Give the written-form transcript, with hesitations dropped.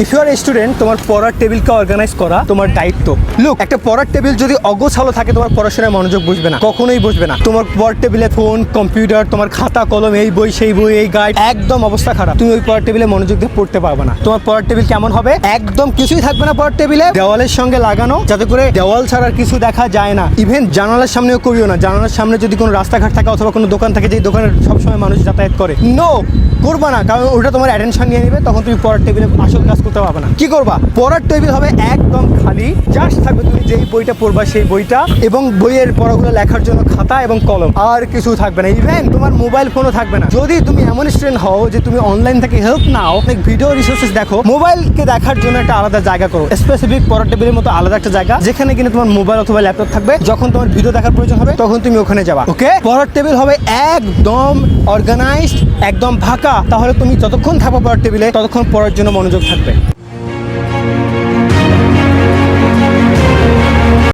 If you R student, তোমার পড়ার টেবিলকে organise করা তোমার দায়িত্ব। লুক, একটা পড়ার টেবিল যদি অগোছালো থাকে তোমার পড়াশোনায় মনোযোগ বসবে না, কখনোই বসবে না। তোমার পড়ার টেবিলে ফোন, কম্পিউটার, তোমার খাতা কলম, এই বই সেই বই, এই গাইড, একদম অবস্থা খারাপ। তুমি ওই পড়ার টেবিলে মনোযোগ দিয়ে পড়তে পারবে না। তোমার পড়ার টেবিল কেমন হবে? একদম কিছুই থাকবে না পড়ার টেবিলে, দেওয়ালের সঙ্গে লাগানো, যাতে করে দেওয়াল ছাড়া আর কিছু দেখা যায় না। ইভেন জানালার সামনেও করিও না। জানালার সামনে যদি কোনো রাস্তাঘাট থাকে অথবা কোনো দোকান থাকে, যে দোকানের সবসময় মানুষ যাতায়াত করে, নো, করবা না। কারণ ওটা তোমার অ্যাটেনশন নিয়ে নেবে, তখন তুমি পড়ার টেবিলে আসল কাজ করতে পারবে না। কি করবা? পড়ার টেবিল হবে একদম খালি, জাস্ট থাকবে তুমি যেই বইটা পড়বা সেই বইটা, এবং বইয়ের পড়াগুলো লেখার জন্য খাতা এবং কলম, আর কিছু থাকবে না। ইভেন তোমার মোবাইল ফোনও থাকবে না। যদি তুমি এমন স্টুডেন্ট হও যে তুমি অনলাইন থেকে হেল্প নাও, অনেক ভিডিও রিসোর্সেস দেখো, মোবাইলকে দেখার জন্য একটা আলাদা জায়গা করো, স্পেসিফিক পড়ার টেবিলের মতো আলাদা একটা জায়গা, যেখানে কিনা তোমার মোবাইল অথবা ল্যাপটপ থাকবে। যখন তোমার ভিডিও দেখার প্রয়োজন হবে তখন তুমি ওখানে যাবা। ওকে, পড়ার টেবিল হবে একদম অর্গানাইজড, একদম ফাঁকা। তাহলে তুমি যতক্ষণ থাকো পড়ার টেবিলে ততক্ষণ পড়ার জন্য মনোযোগ থাকবে।